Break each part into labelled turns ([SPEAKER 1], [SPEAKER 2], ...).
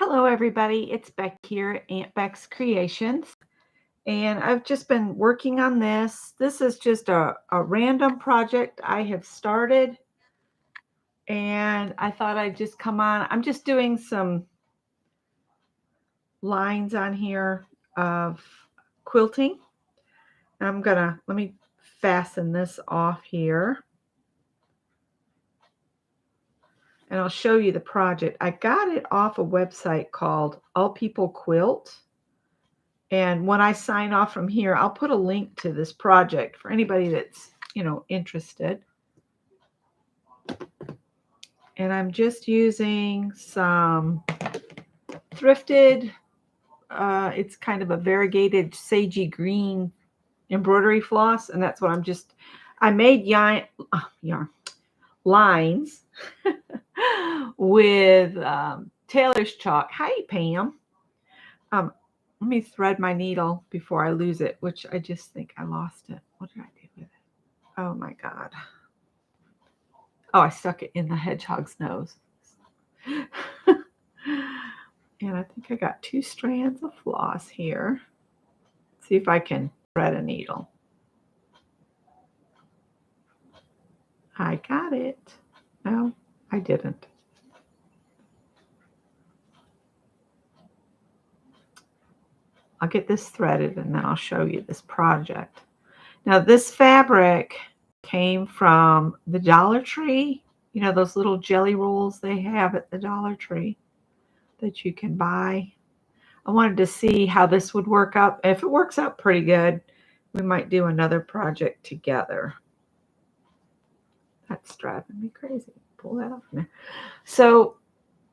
[SPEAKER 1] Hello, everybody. It's Beck here at Aunt Beck's Creations, and I've just been working on this. This is just a random project I have started, and I thought I'd just come on. I'm just doing some lines on here of quilting. Let me fasten this off here, and I'll show you the project. I got it off a website called All People Quilt. And when I sign off from here, I'll put a link to this project for anybody that's, interested. And I'm just using some thrifted, it's kind of a variegated sagey green embroidery floss. And that's what I made yarn lines with tailor's chalk. Hi, Pam. Let me thread my needle before I lose it, which I just think I lost it. What did I do with it? Oh my God. Oh, I stuck it in the hedgehog's nose. And I think I got 2 strands of floss here. Let's see if I can thread a needle. I got it. No, I didn't. I'll get this threaded and then I'll show you this project. Now this fabric came from the Dollar Tree. You know, those little jelly rolls they have at the Dollar Tree that you can buy. I wanted to see how this would work out. If it works out pretty good, we might do another project together. That's driving me crazy. Pull that off now. So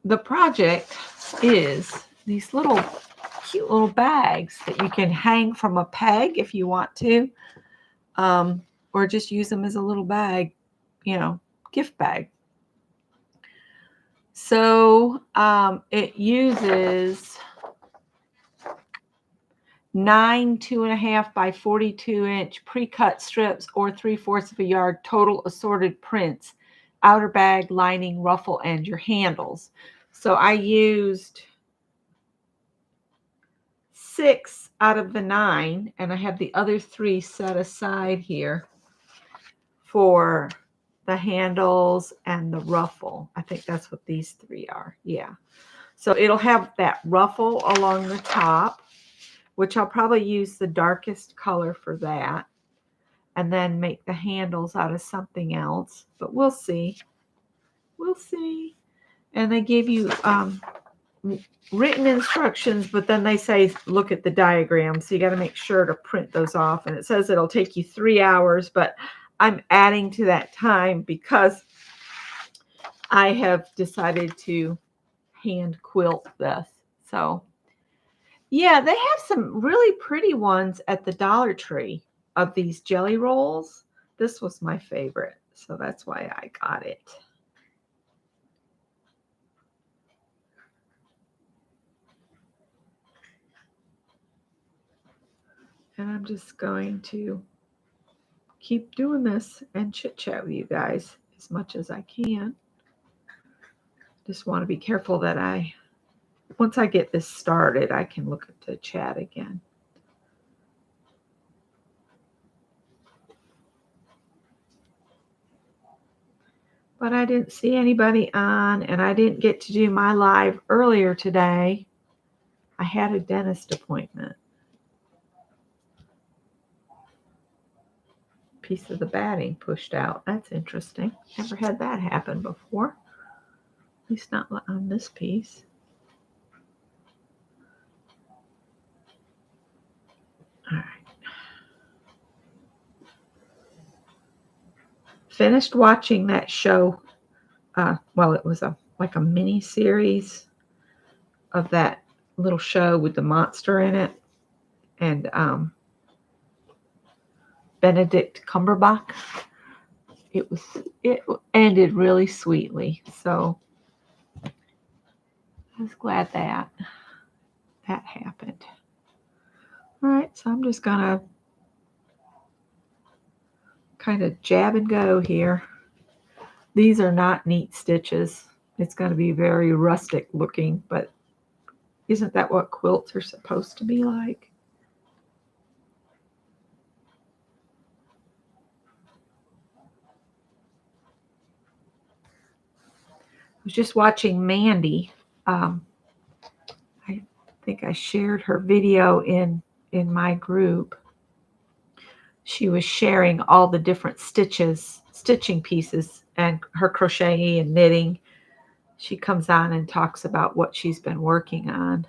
[SPEAKER 1] the project is these cute little bags that you can hang from a peg if you want to, or just use them as a little bag, gift bag. So it uses 9 2.5 by 42-inch pre-cut strips or 3/4 of a yard total assorted prints, outer bag, lining, ruffle, and your handles. So I used 6 out of the 9, and I have the other 3 set aside here for the handles and the ruffle. I think that's what these 3 are. Yeah. So it'll have that ruffle along the top, which I'll probably use the darkest color for that, and then make the handles out of something else. But we'll see. We'll see. And they give you written instructions, but then they say, look at the diagram. So you got to make sure to print those off. And it says it'll take you 3 hours, but I'm adding to that time because I have decided to hand quilt this. So yeah, they have some really pretty ones at the Dollar Tree of these jelly rolls. This was my favorite, so that's why I got it. And I'm just going to keep doing this and chit chat with you guys as much as I can. Just want to be careful that once I get this started, I can look at the chat again. But I didn't see anybody on, and I didn't get to do my live earlier today. I had a dentist appointment. Piece of the batting pushed out. That's interesting. Never had that happen before. At least not on this piece. All right. Finished watching that show. Well, it was like a mini series of that little show with the monster in it, and Benedict Cumberbatch. It ended really sweetly, so I was glad that happened. All right, so I'm just gonna kind of jab and go here. These are not neat stitches. It's going to be very rustic looking, but Isn't that what quilts are supposed to be like? I was just watching Mandy. I think I shared her video in my group. She was sharing all the different stitching pieces, and her crocheting and knitting. She comes on and talks about what she's been working on.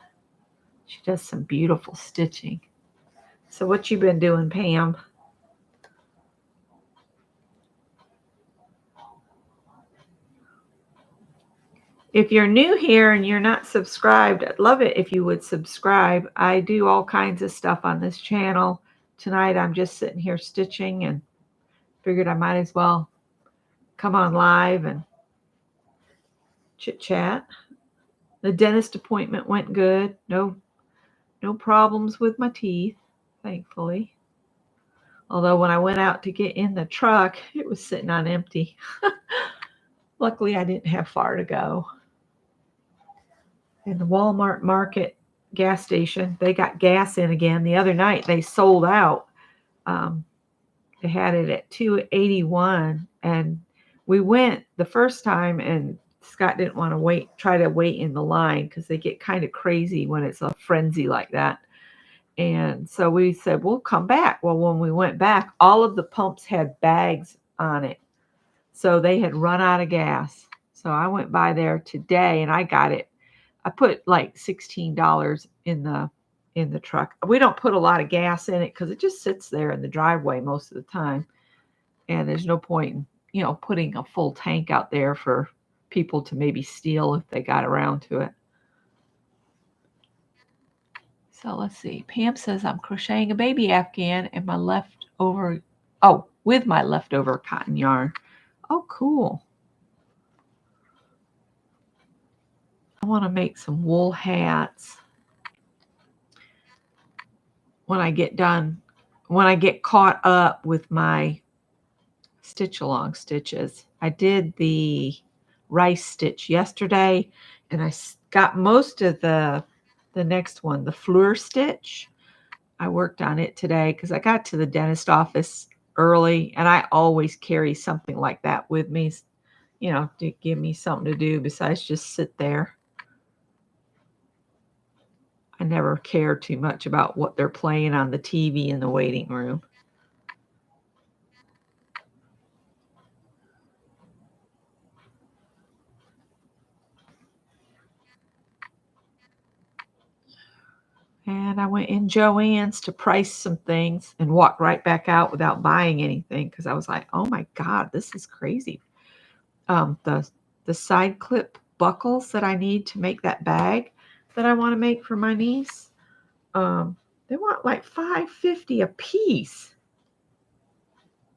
[SPEAKER 1] She does some beautiful stitching. So what you been doing, Pam? If you're new here and you're not subscribed, I'd love it if you would subscribe. I do all kinds of stuff on this channel. Tonight I'm just sitting here stitching and figured I might as well come on live and chit chat. The dentist appointment went good. No problems with my teeth, thankfully. Although when I went out to get in the truck, it was sitting on empty. Luckily, I didn't have far to go. In the Walmart Market gas station, they got gas in again. The other night, they sold out. They had it at $2.81, and we went the first time, and Scott didn't want to try to wait in the line because they get kind of crazy when it's a frenzy like that. And so we said, we'll come back. Well, when we went back, all of the pumps had bags on it. So they had run out of gas. So I went by there today and I got it. I put like $16 in the truck. We don't put a lot of gas in it because it just sits there in the driveway most of the time. And there's no point in, putting a full tank out there for people to maybe steal if they got around to it. So let's see. Pam says I'm crocheting a baby Afghan and with my leftover cotton yarn. Oh, cool. I want to make some wool hats when I get caught up with my stitch along stitches. I did the rice stitch yesterday, and I got most of the next one, the fleur stitch. I worked on it today because I got to the dentist office early, and I always carry something like that with me, to give me something to do besides just sit there. I never care too much about what they're playing on the TV in the waiting room. And I went in Joann's to price some things and walked right back out without buying anything because I was like, oh my God, this is crazy. The side clip buckles that I need to make that bag that I want to make for my niece, they want like $5.50 a piece.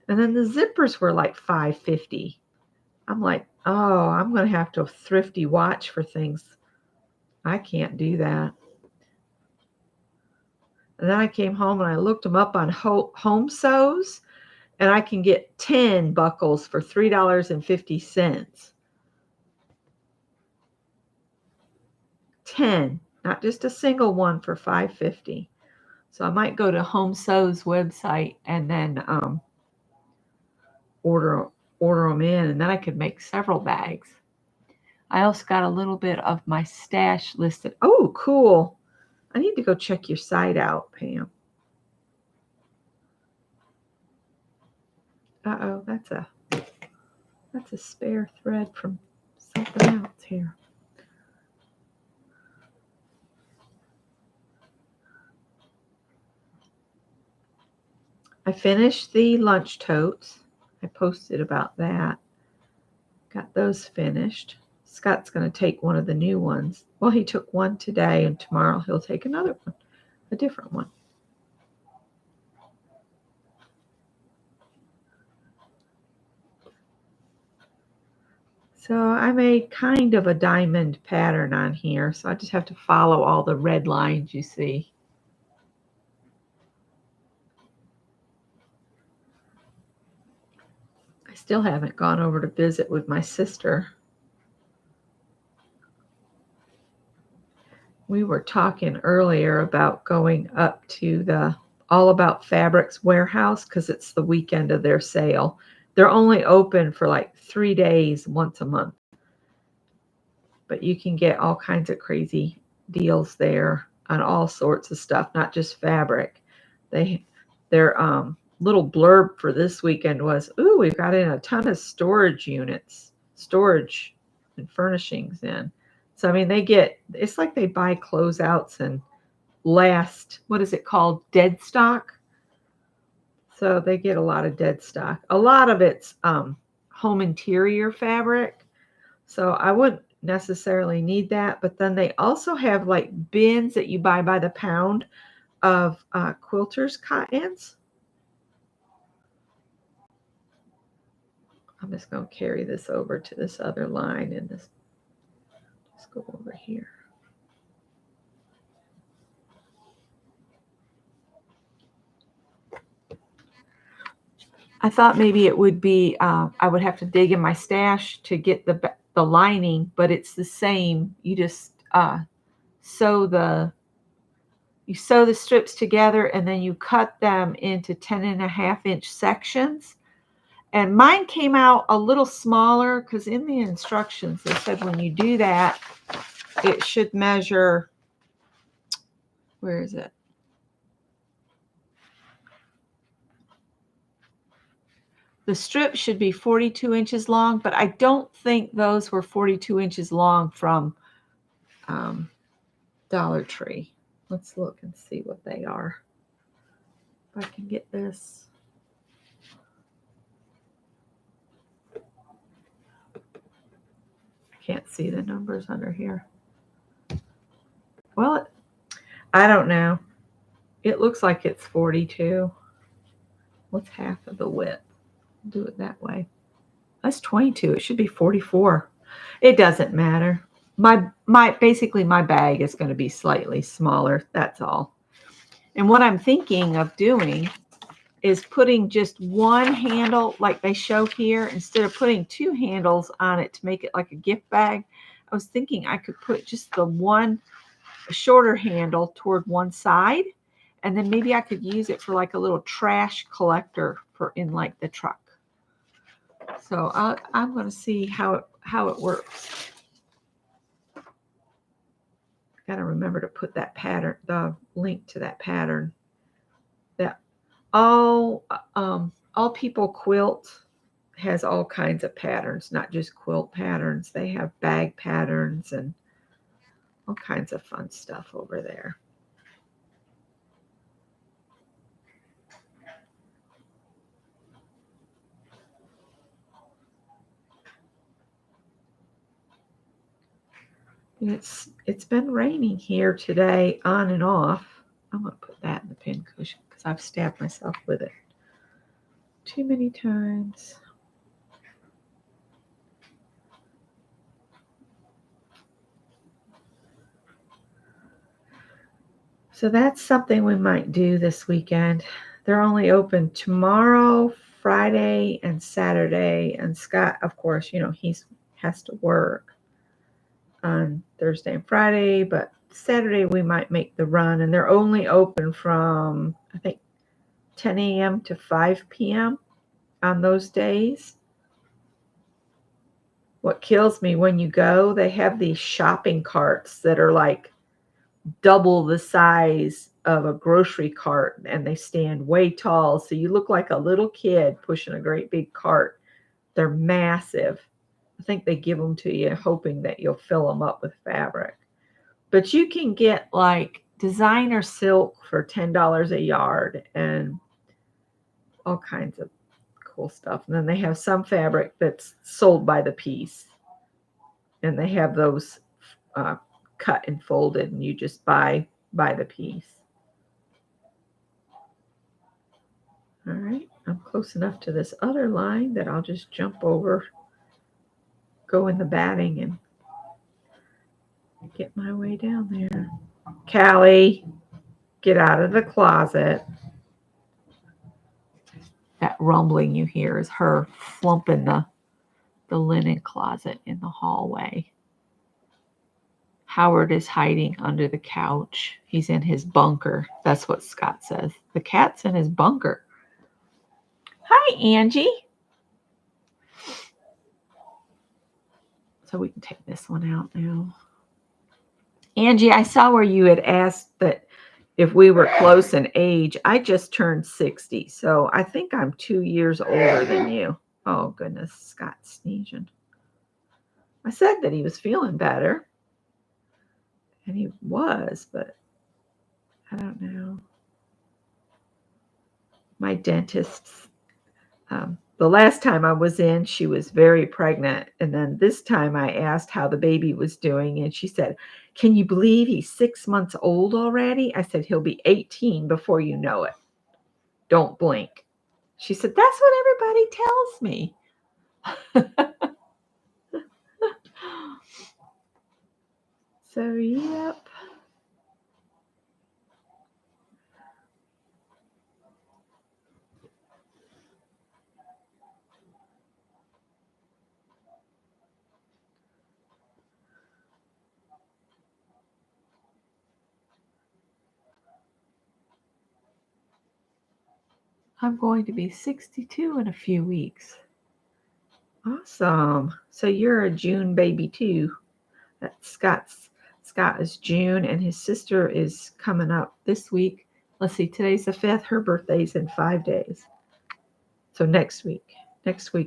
[SPEAKER 1] And then the zippers were like $5.50. I'm like, oh, I'm going to have to thrifty watch for things. I can't do that. And then I came home and I looked them up on Home Sews, and I can get 10 buckles for $3.50. 10, not just a single one for $5.50. So I might go to Home Sews website and then order them in, and then I could make several bags. I also got a little bit of my stash listed. Oh, cool. I need to go check your site out, Pam. Uh-oh, that's a spare thread from something else here. I finished the lunch totes. I posted about that. Got those finished. Scott's going to take one of the new ones. Well, he took one today, and tomorrow he'll take another one, a different one. So I made kind of a diamond pattern on here, so I just have to follow all the red lines you see. I still haven't gone over to visit with my sister. we were talking earlier about going up to the All About Fabrics warehouse because it's the weekend of their sale. They're only open for like 3 days once a month, but you can get all kinds of crazy deals there on all sorts of stuff, not just fabric. Their little blurb for this weekend was, "Ooh, we've got in a ton of storage units, storage and furnishings in." So I mean, it's like they buy closeouts and what is it called, dead stock. So they get a lot of dead stock. A lot of it's home interior fabric. So I wouldn't necessarily need that. But then they also have like bins that you buy by the pound of quilters cottons. I'm just going to carry this over to this other line and just go over here. I thought maybe it would be, I would have to dig in my stash to get the lining, but it's the same. You just sew the strips together and then you cut them into 10.5-inch sections. And mine came out a little smaller because in the instructions they said when you do that, it should measure, where is it? The strip should be 42 inches long, but I don't think those were 42 inches long from Dollar Tree. Let's look and see what they are. If I can get this. I can't see the numbers under here. Well, I don't know. It looks like it's 42. What's half of the width? Do it that way. That's 22. It should be 44. It doesn't matter. Basically my bag is going to be slightly smaller. That's all. And what I'm thinking of doing is putting just one handle like they show here instead of putting two handles on it to make it like a gift bag. I was thinking I could put just the one shorter handle toward one side, and then maybe I could use it for like a little trash collector for in like the truck. So I'm going to see how it works. Got to remember to put that pattern, the link to that pattern. That all people quilt has all kinds of patterns, not just quilt patterns. They have bag patterns and all kinds of fun stuff over there. It's been raining here today on and off. I'm going to put that in the pin cushion because I've stabbed myself with it too many times. So that's something we might do this weekend. They're only open tomorrow, Friday, and Saturday. And Scott, of course, he has to work on Thursday and Friday, but Saturday we might make the run. And they're only open from, I think, 10 a.m. to 5 p.m. on those days. What kills me when you go, they have these shopping carts that are like double the size of a grocery cart and they stand way tall. So you look like a little kid pushing a great big cart. They're massive. I think they give them to you hoping that you'll fill them up with fabric. But you can get like designer silk for $10 a yard and all kinds of cool stuff. And then they have some fabric that's sold by the piece. And they have those cut and folded and you just buy the piece. All right, I'm close enough to this other line that I'll just jump over, go in the batting and get my way down there. Callie, get out of the closet. That rumbling you hear is her flumping the linen closet in the hallway. Howard is hiding under the couch. He's in his bunker. That's what Scott says. The cat's in his bunker. Hi, Angie. So we can take this one out now. Angie, I saw where you had asked that if we were close in age. I just turned 60, so I think I'm 2 years older than you. Oh, goodness, Scott's sneezing. I said that he was feeling better, and he was, but I don't know. My dentist, the last time I was in, she was very pregnant, and then this time I asked how the baby was doing, and she said, "Can you believe he's 6 months old already?" I said, "He'll be 18 before you know it. Don't blink." She said, "That's what everybody tells me." So, yep. I'm going to be 62 in a few weeks. Awesome. So you're a June baby too. Scott is June, and his sister is coming up this week. Let's see, today's the 5th. Her birthday's in 5 days. So next week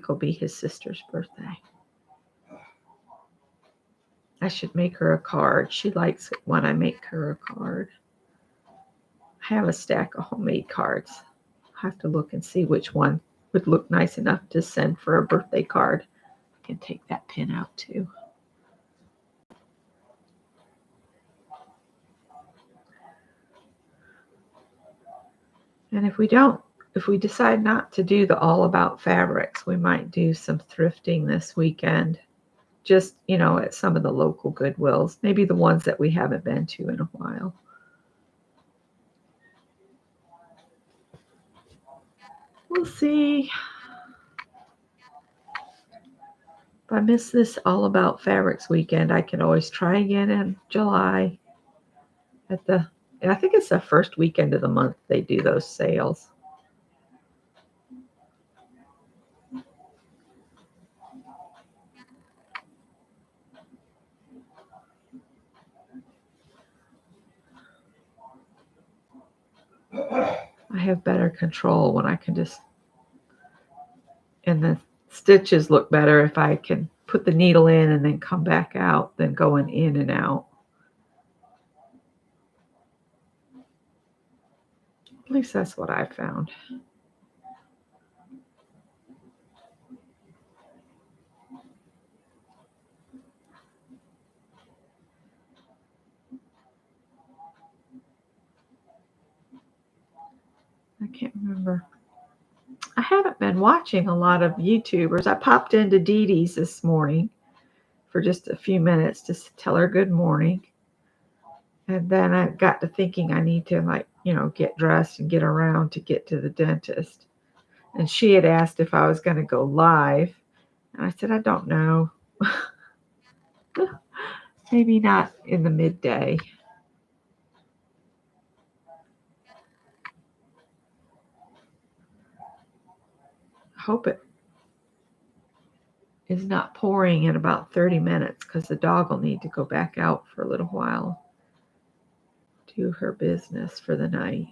[SPEAKER 1] will be his sister's birthday. I should make her a card. She likes it when I make her a card. I have a stack of homemade cards. I have to look and see which one would look nice enough to send for a birthday card. I can take that pin out too. And if we decide not to do the All About Fabrics, we might do some thrifting this weekend. Just, at some of the local Goodwills, maybe the ones that we haven't been to in a while. We'll see. If I miss this All About Fabrics weekend, I can always try again in July. I think it's the first weekend of the month they do those sales. I have better control when I can and the stitches look better if I can put the needle in and then come back out than going in and out. At least that's what I found. I can't remember. I haven't been watching a lot of YouTubers. I popped into Dee Dee's this morning for just a few minutes to tell her good morning. And then I got to thinking I need to get dressed and get around to get to the dentist. And she had asked if I was going to go live. And I said, I don't know. Maybe not in the midday. I hope it is not pouring in about 30 minutes because the dog will need to go back out for a little while. Do her business for the night.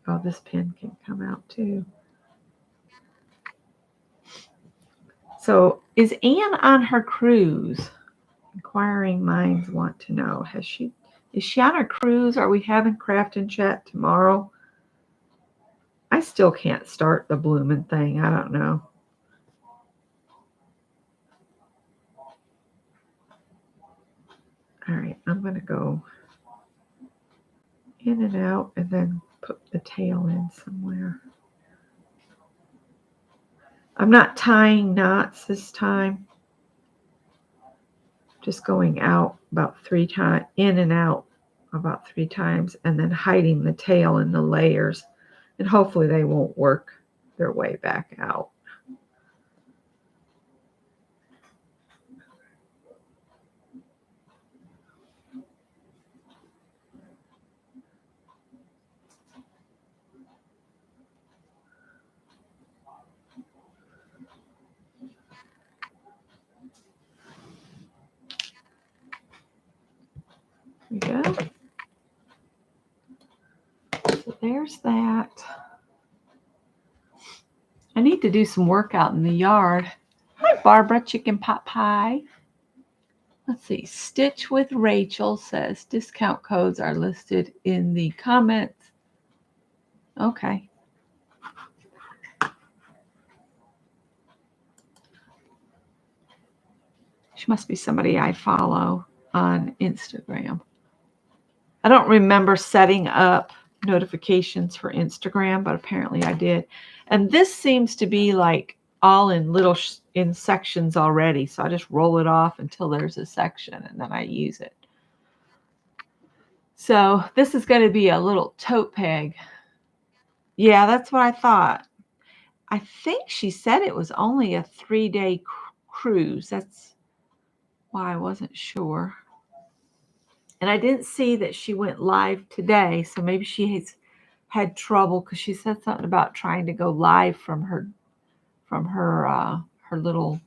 [SPEAKER 1] Oh, this pin can come out too. So is Anne on her cruise? Inquiring minds want to know. Is she on her cruise? Are we having craft and chat tomorrow? I still can't start the blooming thing. I don't know. All right, I'm going to go in and out and then put the tail in somewhere. I'm not tying knots this time. Just going out about 3 times, in and out about 3 times, and then hiding the tail in the layers. And hopefully they won't work their way back out. There we go. So there's that. I need to do some work out in the yard. Hi, Barbara, chicken pot pie. Let's see. Stitch with Rachel says discount codes are listed in the comments. Okay. She must be somebody I follow on Instagram. I don't remember setting up notifications for Instagram, but apparently I did. And this seems to be like all in little in sections already. So I just roll it off until there's a section and then I use it. So this is going to be a little tote peg. Yeah, that's what I thought. I think she said it was only a 3-day cruise. That's why I wasn't sure. And I didn't see that she went live today, so maybe she has had trouble because she said something about trying to go live from her little,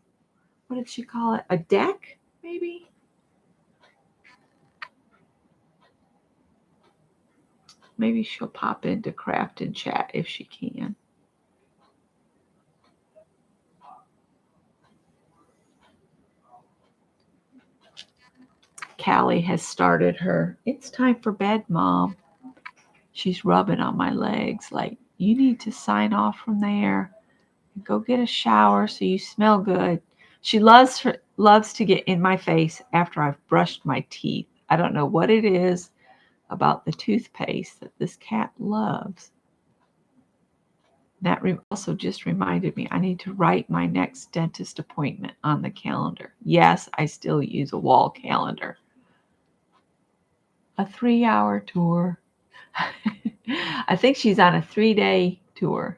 [SPEAKER 1] what did she call it? A deck, maybe? Maybe she'll pop into Craft and Chat if she can. Callie has started her, it's time for bed, Mom. She's rubbing on my legs like, you need to sign off from there and go get a shower so you smell good. She loves to get in my face after I've brushed my teeth. I don't know what it is about the toothpaste that this cat loves. That also just reminded me I need to write my next dentist appointment on the calendar. Yes, I still use a wall calendar. A 3-hour tour. I think she's on a 3-day tour.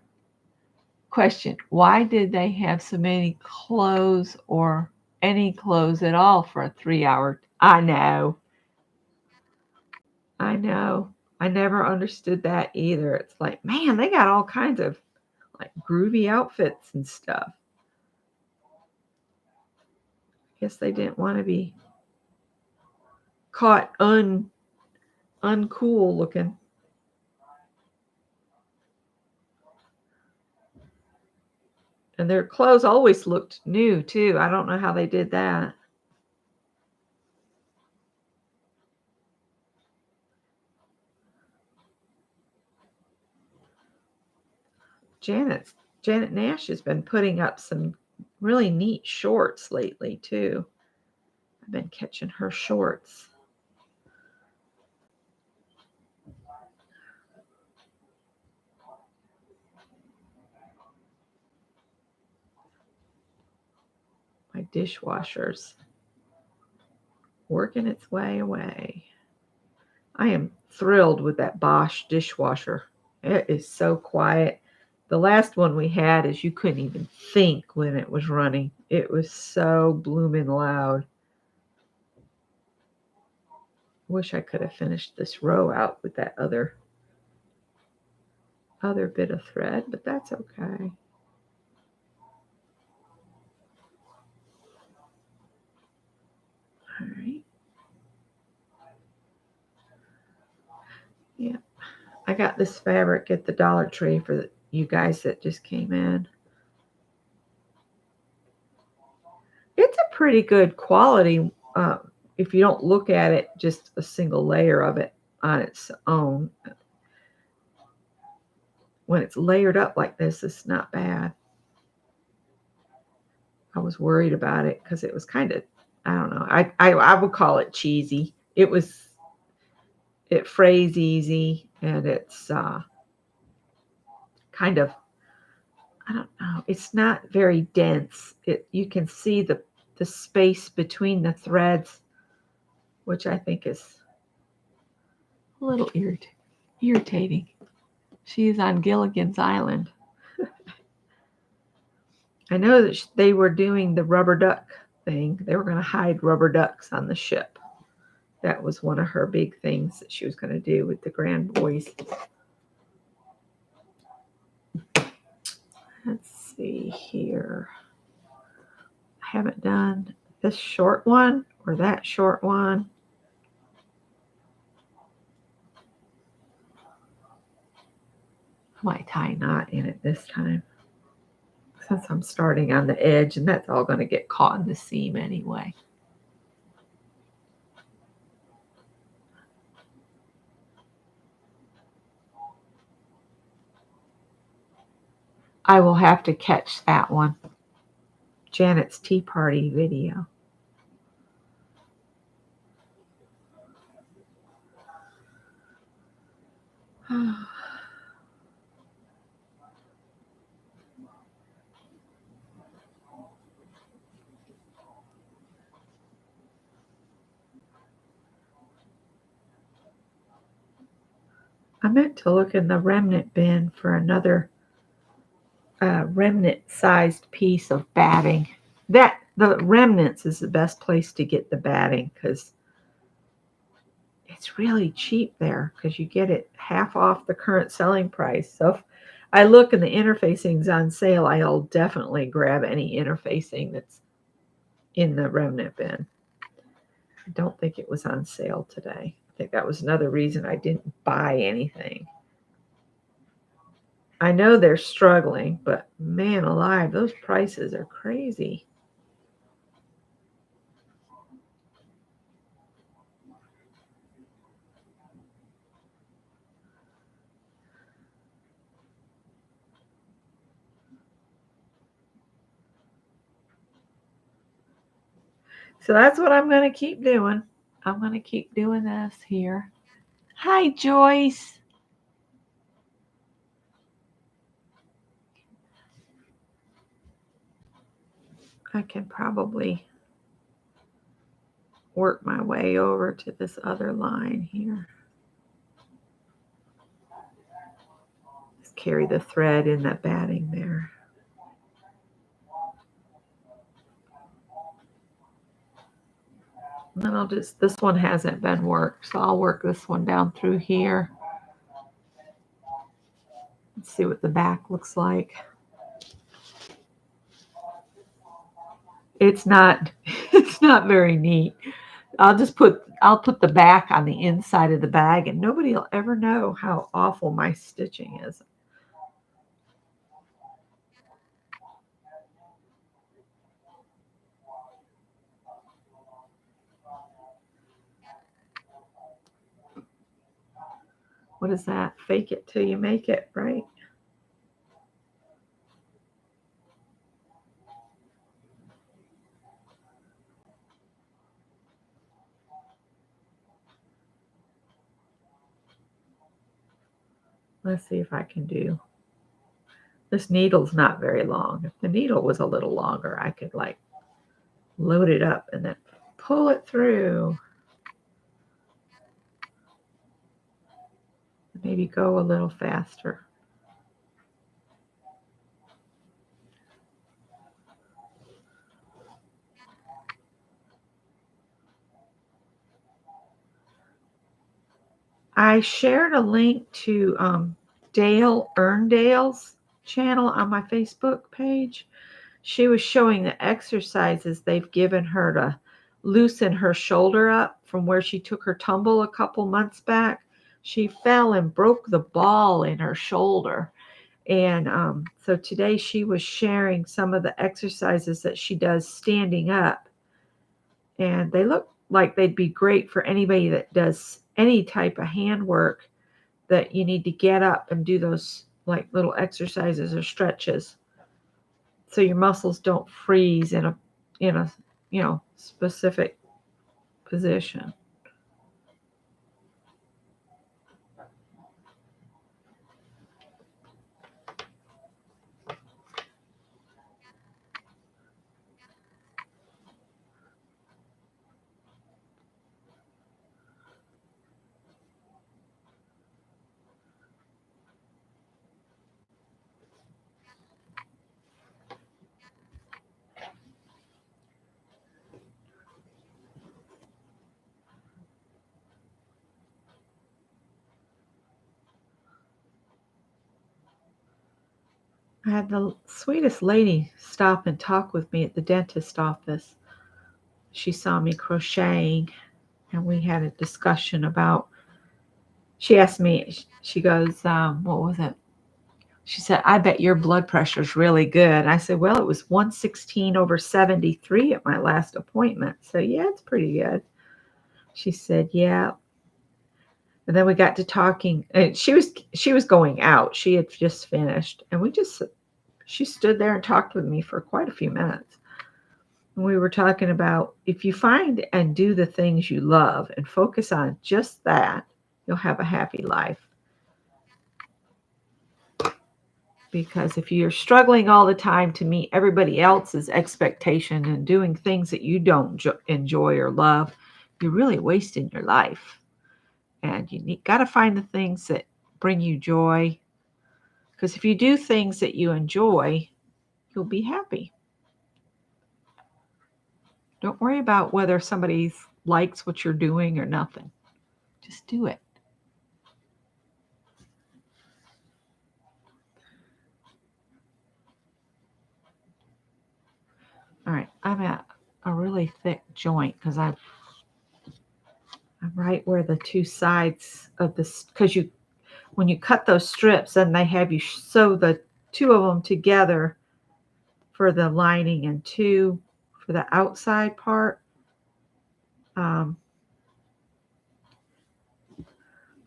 [SPEAKER 1] Question, why did they have so many clothes or any clothes at all for a 3-hour? I know. I never understood that either. It's like, man, they got all kinds of like groovy outfits and stuff. Guess they didn't want to be caught uncool looking. And their clothes always looked new too. I don't know how they did that. Janet Nash has been putting up some really neat shorts lately too. I've been catching her shorts. My dishwasher's working its way away. I am thrilled with that Bosch dishwasher. It is so quiet. The last one we had is you couldn't even think when it was running. It was so blooming loud. Wish I could have finished this row out with that other bit of thread, but that's okay. All right. Yeah. I got this fabric at the Dollar Tree for you guys that just came in. It's a pretty good quality if you don't look at it, just a single layer of it on its own. When it's layered up like this, it's not bad. I was worried about it because it was kind of, I don't know, I would call it cheesy. It frays easy and it's kind of, I don't know, it's not very dense. You can see the space between the threads, which I think is a little irritating. She is on Gilligan's Island. I know that they were doing the rubber duck thing. They were going to hide rubber ducks on the ship. That was one of her big things that she was going to do with the grand boys. Let's see here. I haven't done this short one or that short one. I might tie a knot in it this time since I'm starting on the edge, and that's all going to get caught in the seam anyway. I will have to catch that one. Janet's Tea Party video. I meant to look in the remnant bin for another remnant sized piece of batting. That the remnants is the best place to get the batting because it's really cheap there because you get it half off the current selling price. So if I look and the interfacing's on sale, I'll definitely grab any interfacing that's in the remnant bin. I don't think it was on sale today. I think that was another reason I didn't buy anything. I know they're struggling, but man alive, those prices are crazy. So that's what I'm going to keep doing. I'm going to keep doing this here. Hi, Joyce. I can probably work my way over to this other line here. Just carry the thread in that batting there. And then I'll just, this one hasn't been worked, so I'll work this one down through here. Let's see what the back looks like. It's not, it's not very neat. I'll put the back on the inside of the bag and nobody will ever know how awful my stitching is. What is that? Fake it till you make it, right? Let's see if I can do. This needle's not very long. If the needle was a little longer, I could like load it up and then pull it through. Maybe go a little faster. I shared a link to Dale Erndale's channel on my Facebook page. She was showing the exercises they've given her to loosen her shoulder up from where she took her tumble a couple months back. She fell and broke the ball in her shoulder. And so today she was sharing some of the exercises that she does standing up. And they look like they'd be great for anybody that does any type of handwork that you need to get up and do those like little exercises or stretches so your muscles don't freeze in a specific position. I had the sweetest lady stop and talk with me at the dentist office. She saw me crocheting, and we had a discussion about. She asked me, she goes, what was it? She said, I bet your blood pressure's really good. I said, well, it was 116/73 at my last appointment. So, yeah, it's pretty good. She said, yeah. And then we got to talking, and she was going out. She had just finished, and she stood there and talked with me for quite a few minutes. And we were talking about if you find and do the things you love and focus on just that, you'll have a happy life. Because if you're struggling all the time to meet everybody else's expectation and doing things that you don't enjoy or love, you're really wasting your life. And you got to find the things that bring you joy. Because if you do things that you enjoy, you'll be happy. Don't worry about whether somebody likes what you're doing or nothing. Just do it. All right, I'm at a really thick joint because I'm right where the two sides of this, because when you cut those strips, then they have you sew the two of them together for the lining and two for the outside part on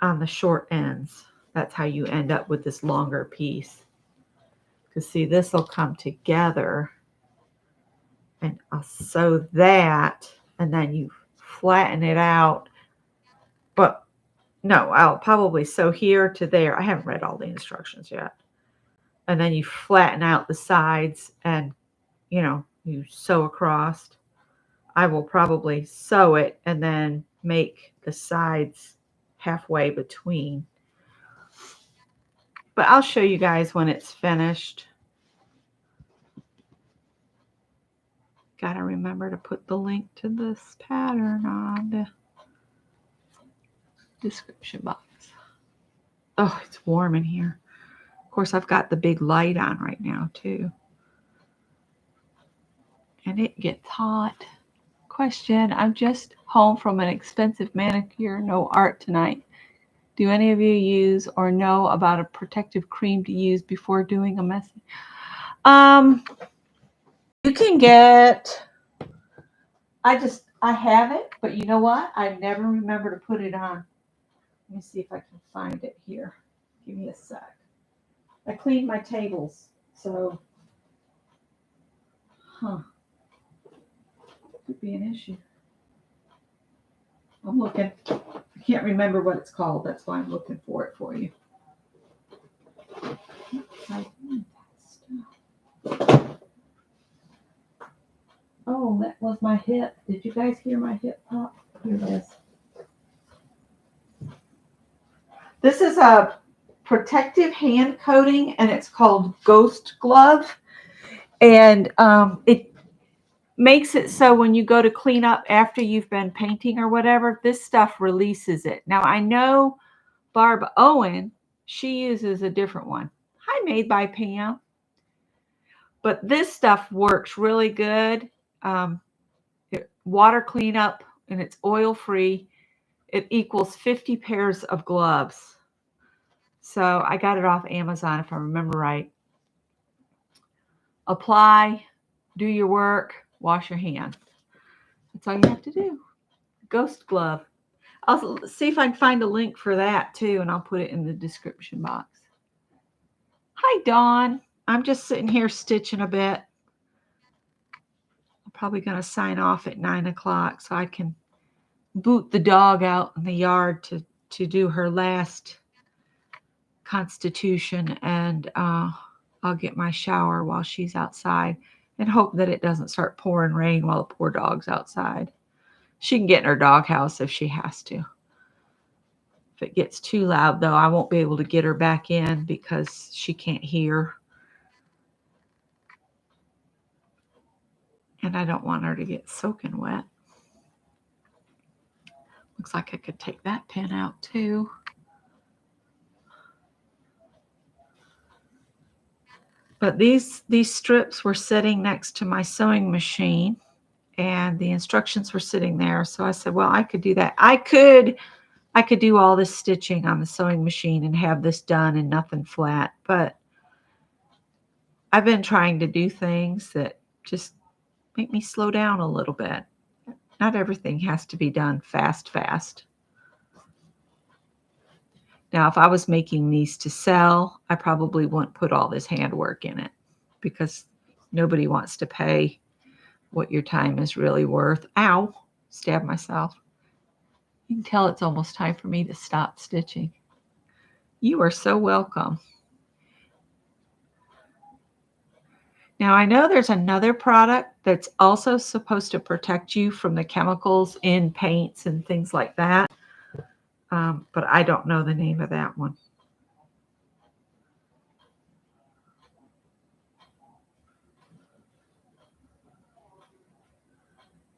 [SPEAKER 1] the short ends. That's how you end up with this longer piece. Because see, this will come together, and I'll sew that, and then you flatten it out. But no, I'll probably sew here to there. I haven't read all the instructions yet. And then you flatten out the sides and, you sew across. I will probably sew it and then make the sides halfway between. But I'll show you guys when it's finished. Gotta remember to put the link to this pattern on the description box. Oh, it's warm in here. Of course, I've got the big light on right now too. And it gets hot. Question, I'm just home from an expensive manicure, no art tonight. Do any of you use or know about a protective cream to use before doing a messy? You can get, I have it, but you know what? I never remember to put it on. Let me see if I can find it here. Give me a sec. I cleaned my tables, so, could be an issue. I'm looking. I can't remember what it's called. That's why I'm looking for it for you. Oh, that was my hip. Did you guys hear my hip pop? Here it is. This is a protective hand coating, and it's called Ghost Glove. And it makes it so when you go to clean up after you've been painting or whatever, this stuff releases it. Now, I know Barb Owen, she uses a different one. Hi, Made by Pam. But this stuff works really good. Water cleanup, and it's oil free. It equals 50 pairs of gloves. So I got it off Amazon if I remember right. Apply, do your work, wash your hands. That's all you have to do. Ghost Glove. I'll see if I can find a link for that too, and I'll put it in the description box. Hi, Dawn. I'm just sitting here stitching a bit. I'm probably going to sign off at 9 o'clock so I can boot the dog out in the yard to do her last constitution, and I'll get my shower while she's outside and hope that it doesn't start pouring rain while the poor dog's outside. She can get in her doghouse if she has to. If it gets too loud, though, I won't be able to get her back in because she can't hear. And I don't want her to get soaking wet. Looks like I could take that pin out too. But these strips were sitting next to my sewing machine, and the instructions were sitting there. So I said, well, I could do that. I could do all this stitching on the sewing machine and have this done and nothing flat. But I've been trying to do things that just make me slow down a little bit. Not everything has to be done fast. Now, if I was making these to sell, I probably wouldn't put all this handwork in it because nobody wants to pay what your time is really worth. Ow, stabbed myself. You can tell it's almost time for me to stop stitching. You are so welcome. Now, I know there's another product that's also supposed to protect you from the chemicals in paints and things like that, but I don't know the name of that one.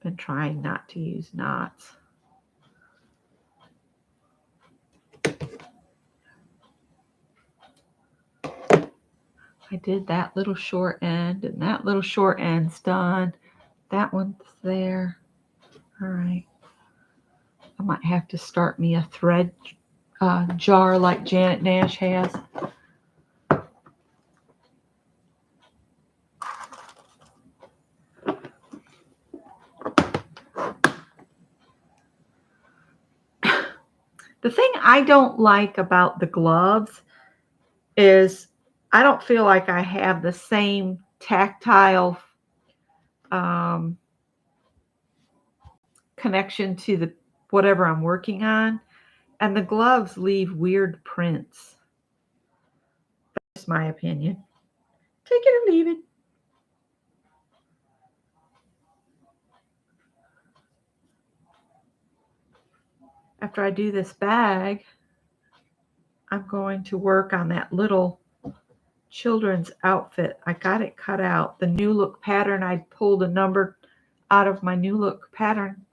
[SPEAKER 1] Been trying not to use knots. I did that little short end, and that little short end's done. That one's there. All right. I might have to start me a thread jar like Janet Nash has. The thing I don't like about the gloves is I don't feel like I have the same tactile connection to the whatever I'm working on, and the gloves leave weird prints. That's my opinion. Take it or leave it. After I do this bag, I'm going to work on that little children's outfit. I got it cut out. The New Look pattern, I pulled a number out of my New Look pattern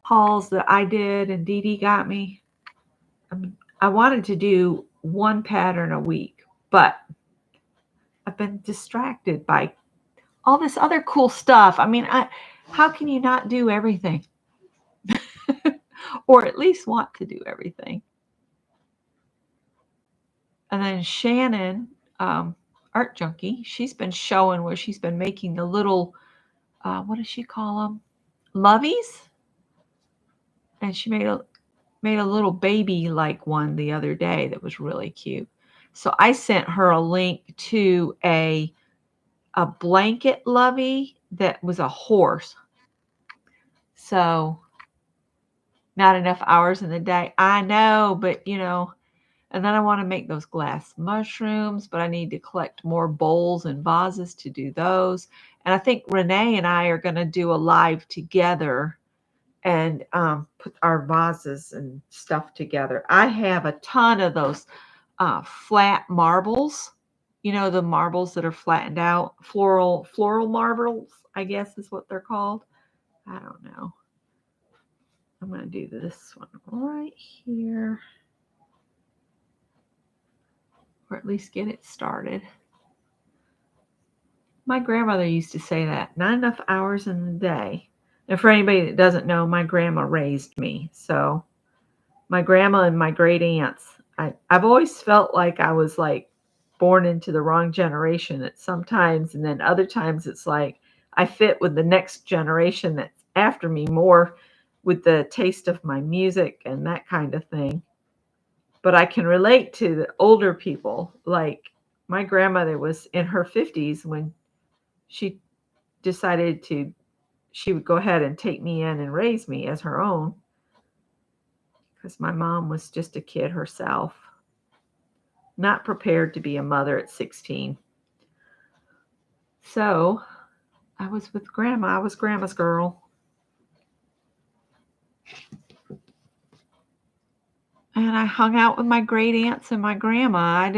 [SPEAKER 1] hauls that I did and Dee Dee got me. I wanted to do one pattern a week, but I've been distracted by all this other cool stuff. I mean, how can you not do everything? Or at least want to do everything. And then Shannon, Art Junkie, she's been showing where she's been making the little, what does she call them? Loveys? And she made a little baby like one the other day that was really cute. So I sent her a link to a blanket lovey that was a horse. So not enough hours in the day. I know, but you know, and then I want to make those glass mushrooms, but I need to collect more bowls and vases to do those. And I think Renee and I are going to do a live together and put our vases and stuff together. I have a ton of those flat marbles. You know, the marbles that are flattened out, floral marbles, I guess is what they're called. I don't know. I'm going to do this one right here, or at least get it started. My grandmother used to say that, not enough hours in the day. And for anybody that doesn't know, my grandma raised me. So my grandma and my great aunts, I've always felt like I was like born into the wrong generation at sometimes. And then other times it's like I fit with the next generation that's after me more with the taste of my music and that kind of thing. But I can relate to the older people. Like my grandmother was in her 50s when she decided she would go ahead and take me in and raise me as her own, because my mom was just a kid herself, not prepared to be a mother at 16. So I was with grandma. I was grandma's girl. And I hung out with my great aunts and my grandma.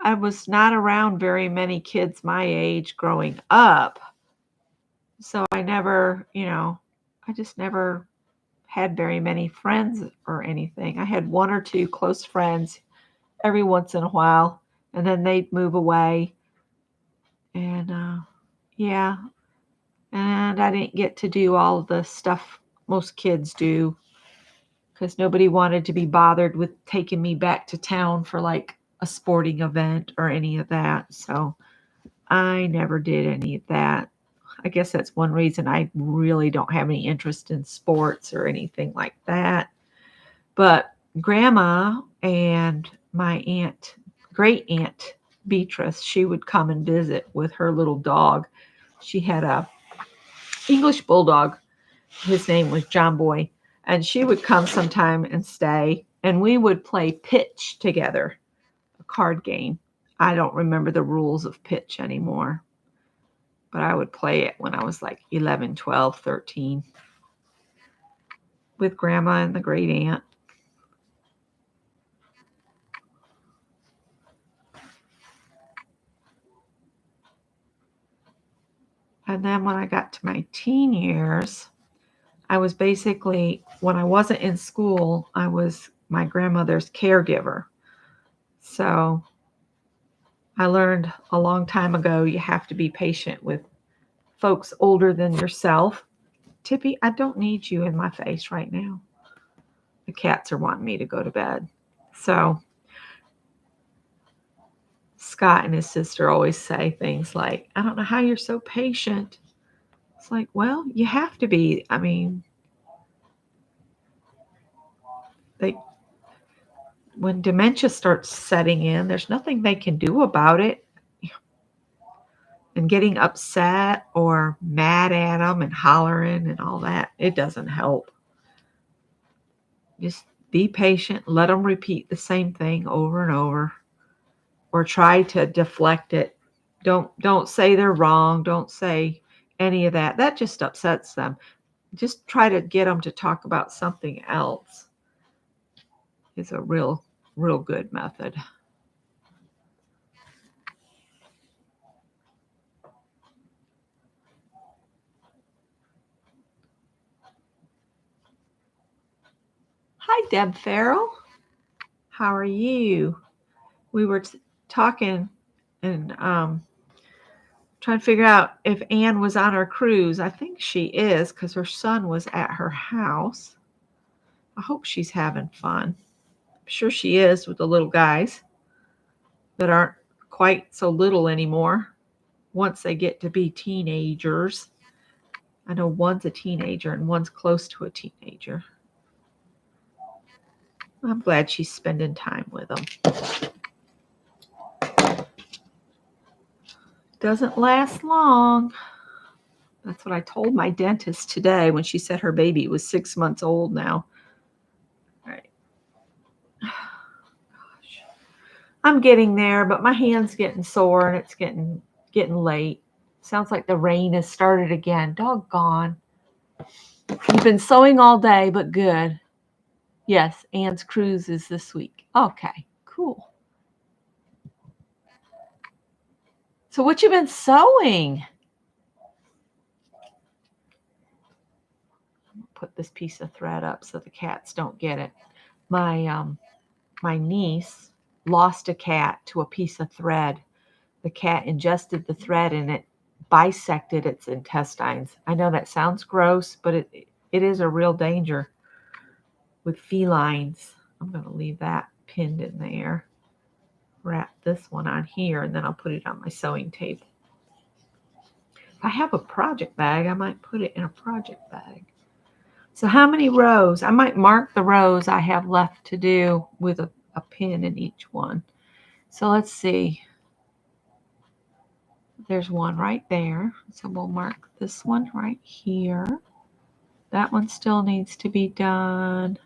[SPEAKER 1] I was not around very many kids my age growing up. So I never, I just never had very many friends or anything. I had one or two close friends every once in a while, and then they'd move away. And yeah, and I didn't get to do all of the stuff most kids do because nobody wanted to be bothered with taking me back to town for like a sporting event or any of that. So I never did any of that. I guess that's one reason I really don't have any interest in sports or anything like that. But grandma and my great aunt Beatrice, she would come and visit with her little dog. She had a English bulldog. His name was John Boy. And she would come sometime and stay, and we would play pitch together, a card game. I don't remember the rules of pitch anymore, but I would play it when I was like 11, 12, 13 with grandma and the great aunt. And then when I got to my teen years, I was basically, when I wasn't in school, I was my grandmother's caregiver. So I learned a long time ago you have to be patient with folks older than yourself. Tippy, I don't need you in my face right now. The cats are wanting me to go to bed. So Scott and his sister always say things like, I don't know how you're so patient. It's like, well, you have to be. I mean, they when dementia starts setting in, there's nothing they can do about it. And getting upset or mad at them and hollering and all that, it doesn't help. Just be patient, let them repeat the same thing over and over, or try to deflect it. Don't say they're wrong. Don't say any of that. That just upsets them. Just try to get them to talk about something else is a real good method. Hi, Deb Farrell. How are you? We were talking and trying to figure out if Anne was on her cruise. I think she is because her son was at her house. I hope she's having fun. I'm sure she is with the little guys that aren't quite so little anymore once they get to be teenagers. I know one's a teenager and one's close to a teenager. I'm glad she's spending time with them. Doesn't last long. That's what I told my dentist today when she said her baby was 6 months old now. All right. Gosh. I'm getting there, but my hand's getting sore and it's getting late. Sounds like the rain has started again. Doggone. You've been sewing all day, but good. Yes, Anne's cruise is this week. Okay, cool. So what you been sewing? Put this piece of thread up so the cats don't get it. My niece lost a cat to a piece of thread. The cat ingested the thread and it bisected its intestines. I know that sounds gross, but it is a real danger with felines. I'm going to leave that pinned in there. Wrap this one on here and then I'll put it on my sewing table. If I have a project bag, I might put it in a project bag. So how many rows? I might mark the rows I have left to do with a pin in each one. So let's see. There's one right there. So we'll mark this one right here. That one still needs to be done.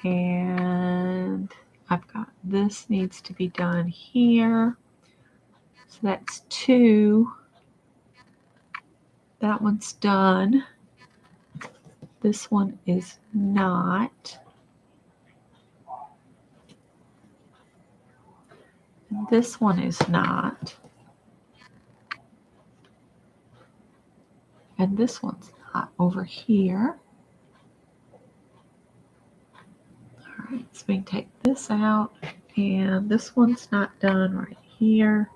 [SPEAKER 1] And I've got this needs to be done here. So that's 2. That one's done. This one is not. And this one is not. And this one's not over here. All right, so we can take this out. And this one's not done right here.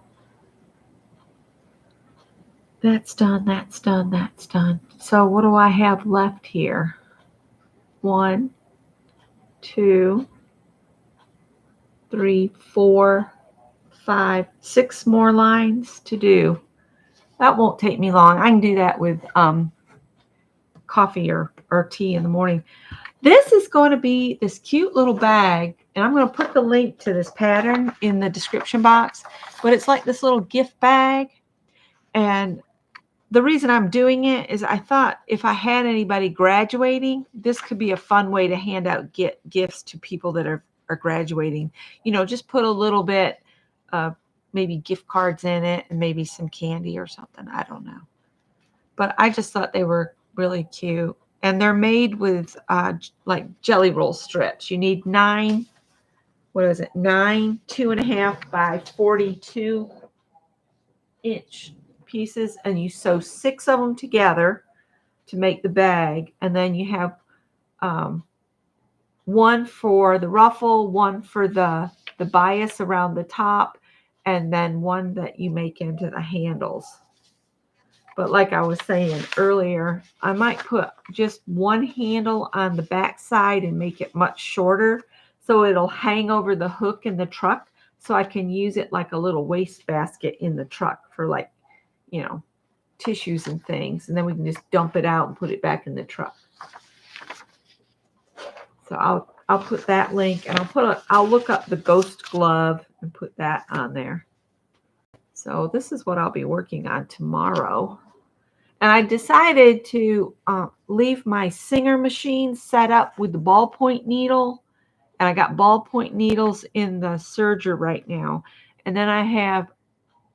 [SPEAKER 1] That's done, that's done, that's done. So what do I have left here? 1, 2, 3, 4, 5, 6 more lines to do. That won't take me long. I can do that with coffee or tea in the morning. This is going to be this cute little bag, and I'm going to put the link to this pattern in the description box, but it's like this little gift bag. And the reason I'm doing it is I thought if I had anybody graduating, this could be a fun way to hand out gifts to people that are graduating. You know, just put a little bit of maybe gift cards in it and maybe some candy or something. I don't know. But I just thought they were really cute. And they're made with like jelly roll strips. You need 9, what is it? 9 2.5 by 42-inch pieces, and you sew 6 of them together to make the bag. And then you have one for the ruffle, one for the bias around the top, and then one that you make into the handles. But like I was saying earlier, I might put just one handle on the back side and make it much shorter so it'll hang over the hook in the truck, so I can use it like a little waste basket in the truck for, like, you know, tissues and things. And then we can just dump it out and put it back in the truck. So I'll put that link, and I'll look up the ghost glove and put that on there. So this is what I'll be working on tomorrow. And I decided to leave my Singer machine set up with the ballpoint needle. And I got ballpoint needles in the serger right now. And then I have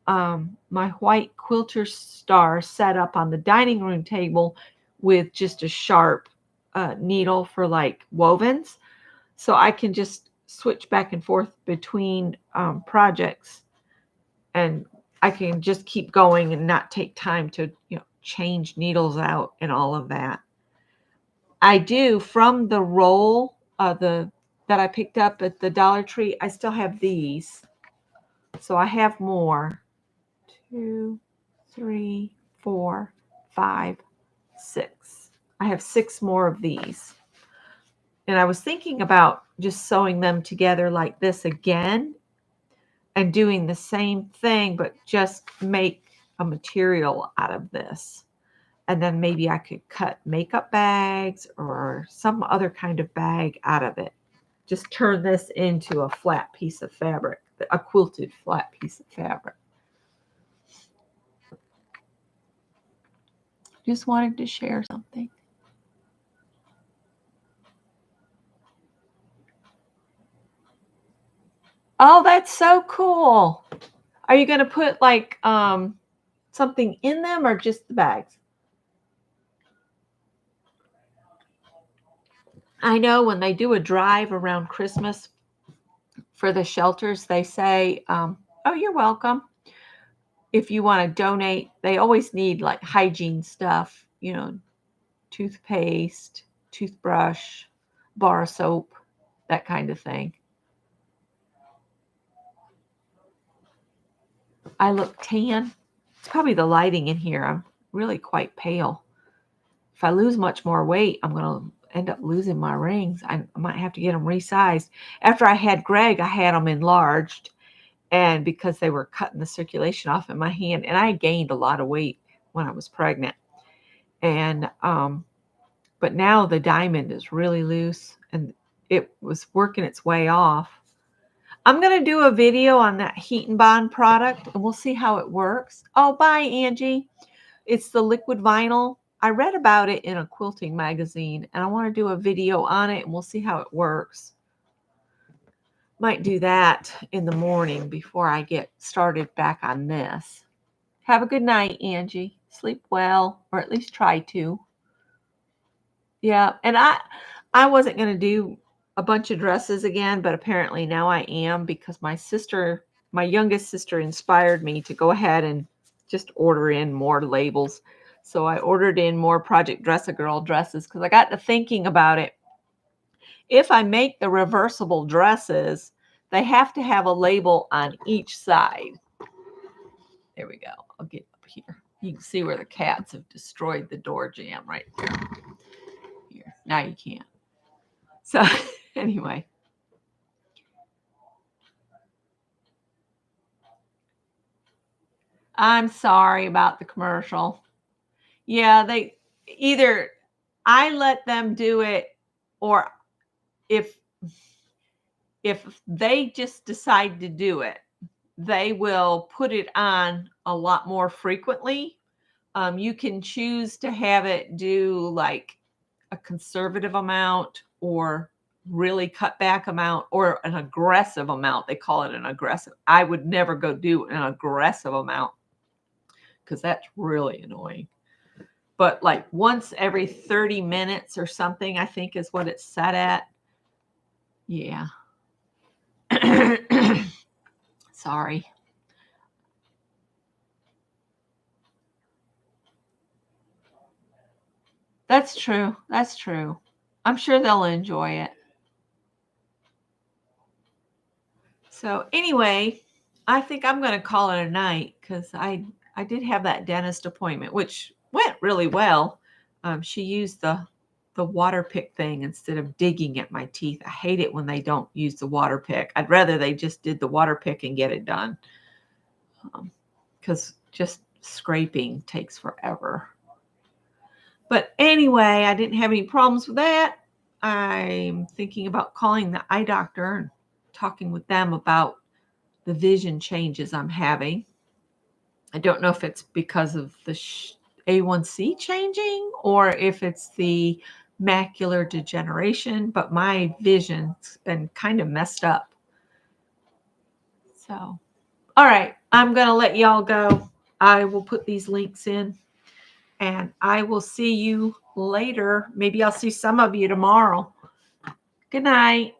[SPEAKER 1] my white quilter star set up on the dining room table with just a sharp needle for like wovens. So I can just switch back and forth between projects. And I can just keep going and not take time to, you know, change needles out and all of that. I do, from the roll that I picked up at the Dollar Tree, I still have these. So I have more. 2, 3, 4, 5, 6. I have 6 more of these. And I was thinking about just sewing them together like this again and doing the same thing, but just make a material out of this. And then maybe I could cut makeup bags or some other kind of bag out of it. Just turn this into a flat piece of fabric, a quilted flat piece of fabric. Just wanted to share something. Oh, that's so cool. Are you going to put like something in them or just the bags? I know when they do a drive around Christmas for the shelters, they say, oh, you're welcome. If you want to donate, they always need like hygiene stuff, you know, toothpaste, toothbrush, bar of soap, that kind of thing. I look tan. It's probably the lighting in here. I'm really quite pale. If I lose much more weight, I'm going to end up losing my rings. I might have to get them resized. After I had Greg, I had them enlarged, and because they were cutting the circulation off in my hand, and I gained a lot of weight when I was pregnant. And but now the diamond is really loose, and it was working its way off. I'm going to do a video on that Heat and Bond product, and we'll see how it works. Oh, bye, Angie. It's the liquid vinyl. I read about it in a quilting magazine, and I want to do a video on it, and we'll see how it works. Might do that in the morning before I get started back on this. Have a good night, Angie. Sleep well, or at least try to. Yeah, and I wasn't going to do a bunch of dresses again, but apparently now I am, because my youngest sister inspired me to go ahead and just order in more labels. So I ordered in more Project Dress-A-Girl dresses because I got to thinking about it. If I make the reversible dresses, they have to have a label on each side. There we go. I'll get up here. You can see where the cats have destroyed the door jamb right there. Here. Now you can't. So anyway. I'm sorry about the commercial. Yeah, they either I let them do it, or if they just decide to do it, they will put it on a lot more frequently. You can choose to have it do like a conservative amount or really cut back amount or an aggressive amount. They call it an aggressive. I would never go do an aggressive amount because that's really annoying. But like once every 30 minutes or something, I think is what it's set at. Yeah. Sorry. That's true. That's true. I'm sure they'll enjoy it. So anyway, I think I'm going to call it a night because I did have that dentist appointment, which went really well. She used the water pick thing instead of digging at my teeth. I hate it when they don't use the water pick. I'd rather they just did the water pick and get it done, because just scraping takes forever. But anyway, I didn't have any problems with that. I'm thinking about calling the eye doctor and talking with them about the vision changes I'm having. I don't know if it's because of the A1C changing or if it's the macular degeneration, but my vision's been kind of messed up. So, all right, I'm going to let y'all go. I will put these links in and I will see you later. Maybe I'll see some of you tomorrow. Good night.